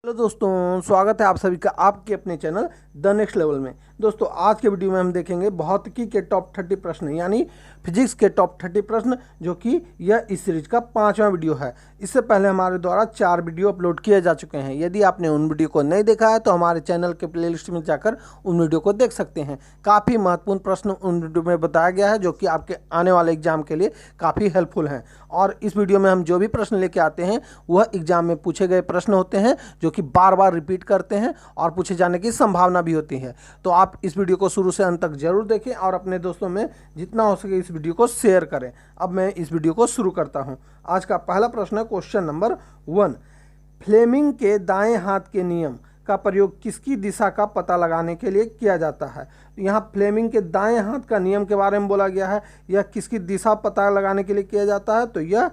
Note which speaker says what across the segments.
Speaker 1: Hello दोस्तों, स्वागत है आप सभी का आपके अपने चैनल द नेक्स्ट लेवल में। दोस्तों आज के वीडियो में हम देखेंगे भौतिकी के टॉप 30 प्रश्न यानी फिजिक्स के टॉप 30 प्रश्न, जो कि यह इस सीरीज का 5वां वीडियो है। इससे पहले हमारे द्वारा 4 वीडियो अपलोड किए जा चुके हैं। यदि आपने उन वीडियो को नहीं देखा है तो हमारे चैनल के प्लेलिस्ट में जाकर उन वीडियो को देख सकते हैं। काफ़ी महत्वपूर्ण प्रश्न उन वीडियो में बताया गया है, जो कि आपके आने वाले एग्जाम के लिए काफ़ी हेल्पफुल हैं। और इस वीडियो में हम जो भी प्रश्न लेके आते हैं वह एग्जाम में पूछे गए प्रश्न होते हैं, जो कि बार बार रिपीट करते हैं और पूछे जाने की संभावना भी होती है। तो आप इस वीडियो को शुरू से अंत तक जरूर देखें और अपने दोस्तों में जितना हो सके इस वीडियो को शेयर करें। अब मैं इस वीडियो को शुरू करता हूं। आज का पहला प्रश्न है क्वेश्चन नंबर 1। फ्लेमिंग के दाएं हाथ के नियम का प्रयोग किसकी दिशा का पता लगाने के लिए किया जाता है? तो यहाँ फ्लेमिंग के दाएं हाथ का नियम के बारे में बोला गया है। यह किसकी दिशा पता लगाने के लिए किया जाता है? तो यह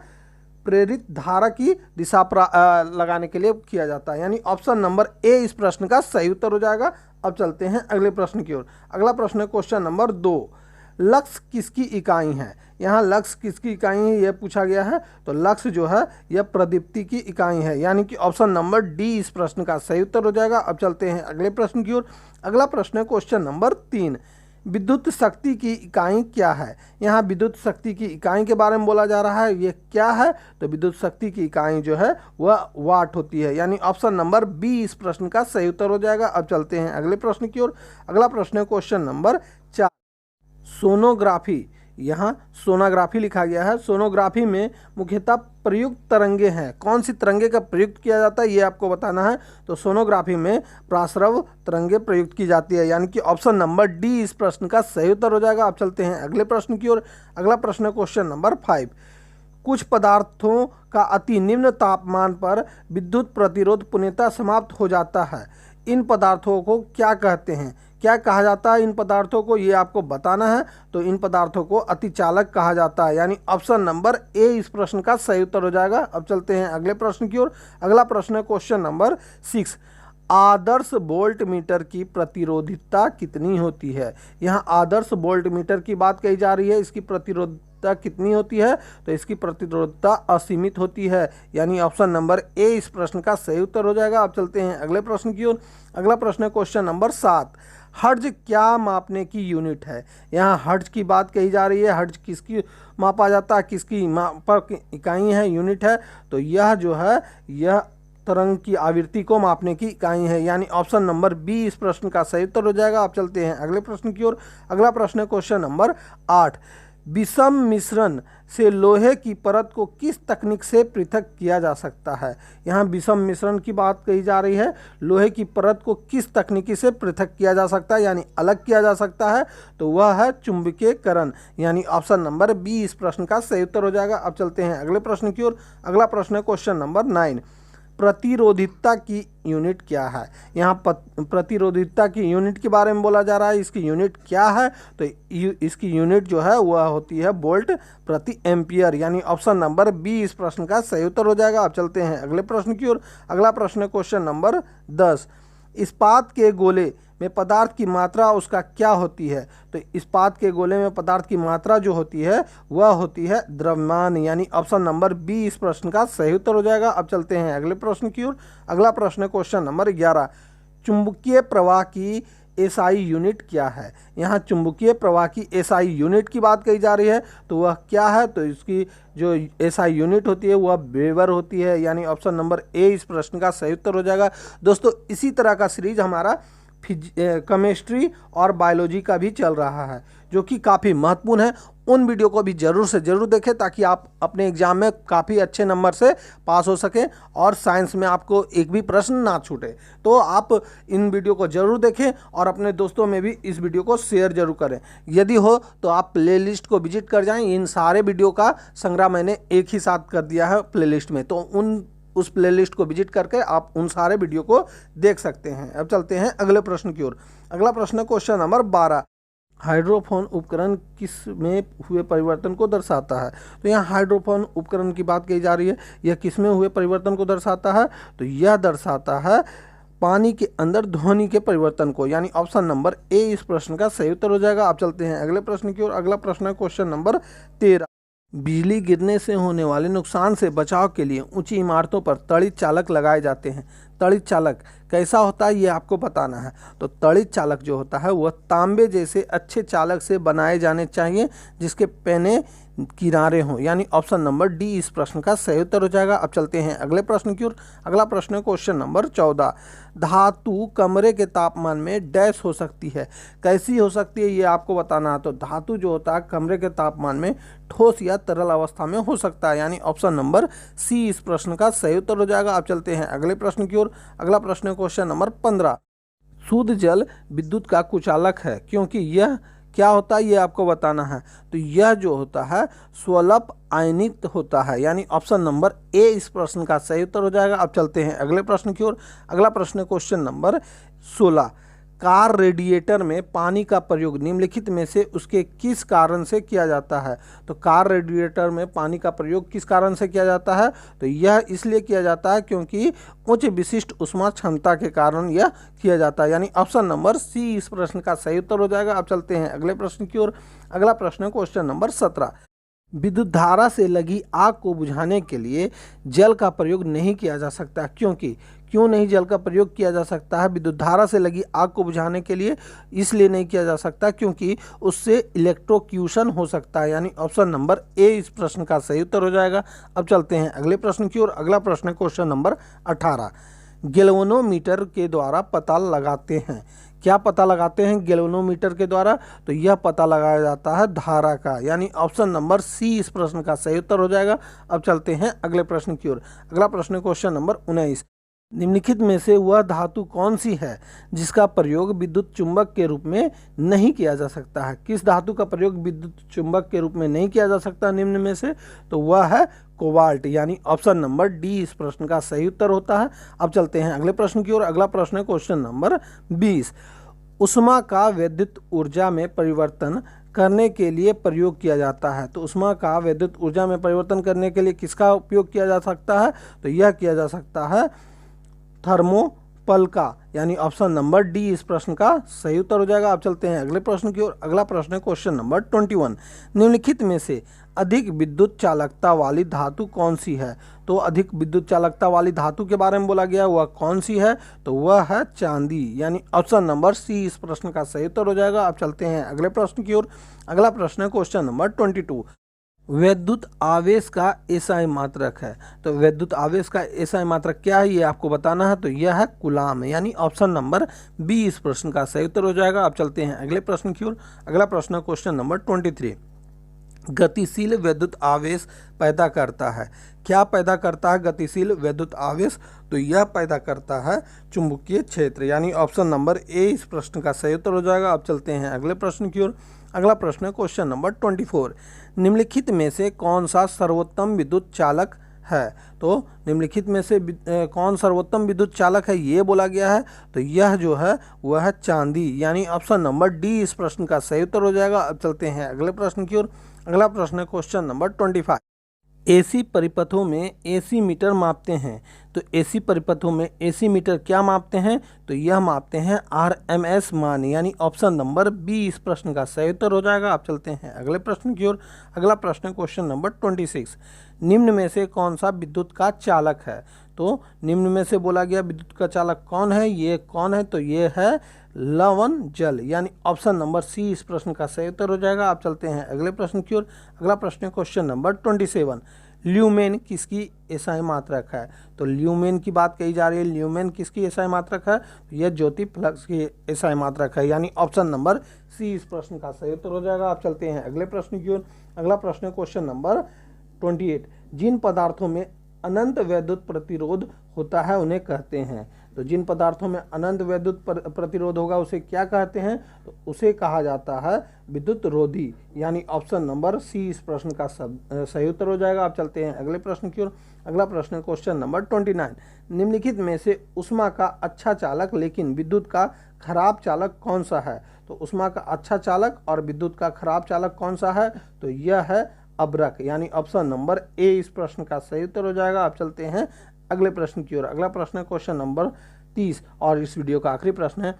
Speaker 1: प्रेरित धारा की दिशा लगाने के लिए किया जाता है, यानी ऑप्शन नंबर ए इस प्रश्न का सही उत्तर हो जाएगा। अब चलते हैं अगले प्रश्न की ओर। अगला प्रश्न है क्वेश्चन नंबर 2। लक्स किसकी इकाई है? यहाँ लक्स किसकी इकाई है यह पूछा गया है। तो लक्स जो है यह प्रदीप्ति की इकाई है, यानी कि ऑप्शन नंबर डी इस प्रश्न का सही उत्तर हो जाएगा। अब चलते हैं अगले प्रश्न की ओर। अगला प्रश्न है क्वेश्चन नंबर 3। विद्युत शक्ति की इकाई क्या है? यहाँ विद्युत शक्ति की इकाई के बारे में बोला जा रहा है। ये क्या है? तो विद्युत शक्ति की इकाई जो है वह वाट होती है, यानी ऑप्शन नंबर बी इस प्रश्न का सही उत्तर हो जाएगा। अब चलते हैं अगले प्रश्न की ओर। अगला प्रश्न है क्वेश्चन नंबर 4। सोनोग्राफी, यहाँ सोनोग्राफी लिखा गया है। सोनोग्राफी में मुख्यतः प्रयुक्त तरंगे हैं। कौन सी तरंगे का प्रयुक्त किया जाता है ये आपको बताना है। तो सोनोग्राफी में प्रासरव तरंगे प्रयुक्त की जाती है, यानी कि ऑप्शन नंबर डी इस प्रश्न का सही उत्तर हो जाएगा। अब चलते हैं अगले प्रश्न की ओर। अगला प्रश्न है क्वेश्चन नंबर 5। कुछ पदार्थों का अति निम्न तापमान पर विद्युत प्रतिरोध पूर्णतः समाप्त हो जाता है। इन पदार्थों को क्या कहते हैं? क्या कहा जाता है इन पदार्थों को, ये आपको बताना है। तो इन पदार्थों को अतिचालक कहा जाता है, यानी ऑप्शन नंबर ए इस प्रश्न का सही उत्तर हो जाएगा। अब चलते हैं अगले प्रश्न की ओर। अगला प्रश्न है क्वेश्चन नंबर 6। आदर्श वोल्ट मीटर की प्रतिरोधिता कितनी होती है? यहाँ आदर्श वोल्ट मीटर की बात कही जा रही है। इसकी प्रतिरोधता कितनी होती है? तो इसकी प्रतिरोधता असीमित होती है, यानी ऑप्शन नंबर ए इस प्रश्न का सही उत्तर हो जाएगा। अब चलते हैं अगले प्रश्न की ओर। अगला प्रश्न है क्वेश्चन नंबर 7। हर्ट्ज क्या मापने की यूनिट है? यहाँ हर्ट्ज की बात कही जा रही है। हर्ट्ज किसकी मापा जाता है, किसकी मापक इकाई है, यूनिट है? तो यह जो है यह तरंग की आवृत्ति को मापने की इकाई है, यानी ऑप्शन नंबर बी इस प्रश्न का सही उत्तर हो जाएगा। अब चलते हैं अगले प्रश्न की ओर। अगला प्रश्न है क्वेश्चन नंबर 8। विषम मिश्रण से लोहे की परत को किस तकनीक से पृथक किया जा सकता है? यहाँ विषम मिश्रण की बात कही जा रही है। लोहे की परत को किस तकनीकी से पृथक किया जा सकता है, यानी अलग किया जा सकता है? तो वह है चुंबकीयकरण, यानी ऑप्शन नंबर बी इस प्रश्न का सही उत्तर हो जाएगा। अब चलते हैं अगले प्रश्न की ओर। अगला प्रश्न है क्वेश्चन नंबर 9। प्रतिरोधिता की यूनिट क्या है? यहाँ प्रतिरोधिता की यूनिट के बारे में बोला जा रहा है। इसकी यूनिट क्या है? तो इसकी यूनिट जो है वह होती है वोल्ट प्रति एम्पियर, यानी ऑप्शन नंबर बी इस प्रश्न का सही उत्तर हो जाएगा। अब चलते हैं अगले प्रश्न की ओर। अगला प्रश्न है क्वेश्चन नंबर 10। इस्पात के गोले में पदार्थ की मात्रा उसका क्या होती है? तो इस्पात के गोले में पदार्थ की मात्रा जो होती है वह होती है द्रव्यमान, यानी ऑप्शन नंबर बी इस प्रश्न का सही उत्तर हो जाएगा। अब चलते हैं अगले प्रश्न की ओर। अगला प्रश्न है क्वेश्चन नंबर 11। चुंबकीय प्रवाह की एसआई यूनिट क्या है? यहाँ चुंबकीय प्रवाह की एसआई यूनिट की बात कही जा रही है। तो वह क्या है? तो इसकी जो एसआई यूनिट होती है वह वेबर होती है, यानी ऑप्शन नंबर ए इस प्रश्न का सही उत्तर हो जाएगा। दोस्तों इसी तरह का सीरीज हमारा केमिस्ट्री और बायोलॉजी का भी चल रहा है, जो कि काफ़ी महत्वपूर्ण है। उन वीडियो को भी ज़रूर से ज़रूर देखें, ताकि आप अपने एग्जाम में काफ़ी अच्छे नंबर से पास हो सकें और साइंस में आपको एक भी प्रश्न ना छूटे। तो आप इन वीडियो को ज़रूर देखें और अपने दोस्तों में भी इस वीडियो को शेयर जरूर करें। यदि हो तो आप प्लेलिस्ट को विजिट कर जाएं। इन सारे वीडियो का संग्रह मैंने एक ही साथ कर दिया है प्लेलिस्ट में, तो उस प्लेलिस्ट को विजिट करके आप उन सारे वीडियो को देख सकते हैं। अब चलते हैं अगले प्रश्न की ओर। अगला प्रश्न है क्वेश्चन नंबर 12। हाइड्रोफोन उपकरण किस में हुए परिवर्तन को दर्शाता है? तो यहाँ हाइड्रोफोन उपकरण की बात कही जा रही है। यह किस में हुए परिवर्तन को दर्शाता है? तो यह दर्शाता है पानी के अंदर ध्वनि के परिवर्तन को, यानी ऑप्शन नंबर ए इस प्रश्न का सही उत्तर हो जाएगा। अब चलते हैं अगले प्रश्न की ओर। अगला प्रश्न है क्वेश्चन नंबर 13। बिजली गिरने से होने वाले नुकसान से बचाव के लिए ऊंची इमारतों पर त्वरित चालक लगाए जाते हैं। तड़ित चालक कैसा होता है ये आपको बताना है। तो तड़ित चालक जो होता है वह तांबे जैसे अच्छे चालक से बनाए जाने चाहिए जिसके पैने किनारे हों, यानी ऑप्शन नंबर डी इस प्रश्न का सही उत्तर हो जाएगा। अब चलते हैं अगले प्रश्न की ओर। अगला प्रश्न है क्वेश्चन नंबर 14। धातु कमरे के तापमान में डैश हो सकती है, कैसी हो सकती है ये आपको बताना है। तो धातु जो होता है कमरे के तापमान में ठोस या तरल अवस्था में हो सकता है, यानी ऑप्शन नंबर सी इस प्रश्न का सही उत्तर हो जाएगा। अब चलते हैं अगले प्रश्न की ओर। अगला प्रश्न है क्वेश्चन नंबर 15। शुद्ध जल विद्युत का कुचालक है क्योंकि यह क्या होता है ये आपको बताना है। तो यह जो होता है स्वल्प आयनित होता है, यानी ऑप्शन नंबर ए इस प्रश्न का सही उत्तर हो जाएगा। अब चलते हैं अगले प्रश्न की ओर। अगला प्रश्न क्वेश्चन नंबर 16। कार रेडिएटर में पानी का प्रयोग निम्नलिखित में से उसके किस कारण से किया जाता है। तो कार रेडिएटर में पानी का प्रयोग किस कारण से किया जाता है। तो यह इसलिए किया जाता है क्योंकि उच्च विशिष्ट ऊष्मा क्षमता के कारण यह किया जाता है, यानी ऑप्शन नंबर सी इस प्रश्न का सही उत्तर हो जाएगा। अब चलते हैं अगले प्रश्न की ओर। अगला प्रश्न क्वेश्चन नंबर 17। विद्युत धारा से लगी आग को बुझाने के लिए जल का प्रयोग नहीं किया जा सकता, क्यों नहीं जल का प्रयोग किया जा सकता है विद्युत धारा से लगी आग को बुझाने के लिए। इसलिए नहीं किया जा सकता क्योंकि उससे इलेक्ट्रोक्यूशन हो सकता है, यानी ऑप्शन नंबर ए इस प्रश्न का सही उत्तर हो जाएगा। अब चलते हैं अगले प्रश्न की ओर। अगला प्रश्न क्वेश्चन नंबर 18। गैल्वेनोमीटर के द्वारा पता लगाते हैं, क्या पता लगाते हैं गैल्वेनोमीटर के द्वारा। तो यह पता लगाया जाता है धारा का, यानी ऑप्शन नंबर सी इस प्रश्न का सही उत्तर हो जाएगा। अब चलते हैं अगले प्रश्न की ओर। अगला प्रश्न क्वेश्चन नंबर 19। निम्नलिखित में से वह धातु कौन सी है जिसका प्रयोग विद्युत चुंबक के रूप में नहीं किया जा सकता है। किस धातु का प्रयोग विद्युत चुंबक के रूप में नहीं किया जा सकता निम्न में से। तो वह है कोबाल्ट, यानी ऑप्शन नंबर डी इस प्रश्न का सही उत्तर होता है। अब चलते हैं अगले प्रश्न की ओर। अगला प्रश्न है क्वेश्चन नंबर 20। ऊष्मा का विद्युत ऊर्जा में परिवर्तन करने के लिए प्रयोग किया जाता है। तो ऊष्मा का विद्युत ऊर्जा में परिवर्तन करने के लिए किसका उपयोग किया जा सकता है। तो यह किया जा सकता है थर्मोपल का, यानी ऑप्शन नंबर डी इस प्रश्न का सही उत्तर हो जाएगा। अब चलते हैं अगले प्रश्न की ओर। अगला प्रश्न है क्वेश्चन नंबर 21। निम्नलिखित में से अधिक विद्युत चालकता वाली धातु कौन सी है। तो अधिक विद्युत चालकता वाली धातु के बारे में बोला गया, वह कौन सी है। तो वह है चांदी, यानी ऑप्शन नंबर सी इस प्रश्न का सही उत्तर हो जाएगा। अब चलते हैं अगले प्रश्न की ओर। अगला प्रश्न है क्वेश्चन नंबर 22। विद्युत आवेश का एसआई मात्रक है। तो विद्युत आवेश का एसआई मात्रक क्या है ये आपको बताना है। तो यह है कूलाम, यानी ऑप्शन नंबर बी इस प्रश्न का सही उत्तर हो जाएगा। अब चलते हैं अगले प्रश्न की ओर। अगला प्रश्न क्वेश्चन नंबर 23। गतिशील विद्युत आवेश पैदा करता है, क्या पैदा करता है गतिशील विद्युत आवेश। तो यह पैदा करता है चुंबकीय क्षेत्र, यानी ऑप्शन नंबर ए इस प्रश्न का सही उत्तर हो जाएगा। अब चलते हैं अगले प्रश्न की ओर। अगला प्रश्न है क्वेश्चन नंबर 24। निम्नलिखित में से कौन सा सर्वोत्तम विद्युत चालक है। तो निम्नलिखित में से कौन सर्वोत्तम विद्युत चालक है ये बोला गया है। तो यह जो है वह है चांदी, यानी ऑप्शन नंबर डी इस प्रश्न का सही उत्तर हो जाएगा। अब चलते हैं अगले प्रश्न की ओर। अगला प्रश्न है क्वेश्चन नंबर 25। एसी परिपथों में एसी मीटर मापते हैं। तो एसी परिपथों में एसी मीटर क्या मापते हैं। तो यह मापते हैं आरएमएस मान, यानी ऑप्शन नंबर बी इस प्रश्न का सही उत्तर हो जाएगा। आप चलते हैं अगले प्रश्न की ओर। अगला प्रश्न क्वेश्चन नंबर 26। निम्न में से कौन सा विद्युत का चालक है। तो निम्न में से बोला गया विद्युत का चालक कौन है, ये कौन है। तो ये है लवण जल, यानी ऑप्शन नंबर सी इस प्रश्न का सही उत्तर हो जाएगा। आप चलते हैं अगले प्रश्न की ओर। अगला प्रश्न क्वेश्चन नंबर 27। ल्यूमेन किसकी एसआई मात्रक है। तो ल्यूमेन की बात कही जा रही है, ल्यूमेन किसकी एसआई मात्रक है। तो यह ज्योति फ्लक्स की एसआई मात्रक है, यानी ऑप्शन नंबर सी इस प्रश्न का सही उत्तर हो जाएगा। आप चलते हैं अगले प्रश्न की ओर। अगला प्रश्न क्वेश्चन नंबर 28। जिन पदार्थों में अनंत विद्युत प्रतिरोध होता है उन्हें कहते हैं। तो जिन पदार्थों में अनंत विद्युत प्रतिरोध होगा उसे क्या कहते हैं। तो उसे कहा जाता है विद्युत रोधी, यानी ऑप्शन नंबर सी इस प्रश्न का सही उत्तर हो जाएगा। आप चलते हैं अगले प्रश्न की ओर। अगला प्रश्न क्वेश्चन नंबर 29। निम्नलिखित में से ऊष्मा का अच्छा चालक लेकिन विद्युत का खराब चालक कौन सा है। तो ऊष्मा का अच्छा चालक और विद्युत का खराब चालक कौन सा है। तो यह है अभ्रक, यानी ऑप्शन नंबर ए इस प्रश्न का सही उत्तर हो जाएगा। आप चलते हैं अगले प्रश्न की ओर। अगला प्रश्न है क्वेश्चन नंबर 30 और इस वीडियो का आखिरी प्रश्न है।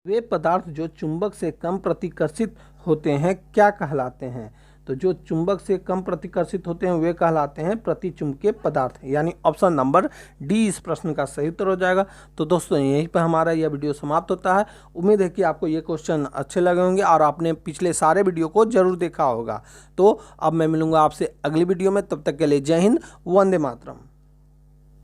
Speaker 1: वे पदार्थ जो चुंबक से कम प्रतिकर्षित होते हैं क्या कहलाते हैं। तो जो चुंबक से कम प्रतिकर्षित होते हैं वे कहलाते हैं प्रतिचुंबकीय पदार्थ, यानी ऑप्शन नंबर डी इस प्रश्न का सही उत्तर हो जाएगा। तो दोस्तों यहीं पर हमारा यह वीडियो समाप्त होता है। उम्मीद है कि आपको ये क्वेश्चन अच्छे लगे होंगे और आपने पिछले सारे वीडियो को जरूर देखा होगा। तो अब मैं मिलूंगा आपसे अगली वीडियो में, तब तक के लिए जय हिंद, वंदे मातरम।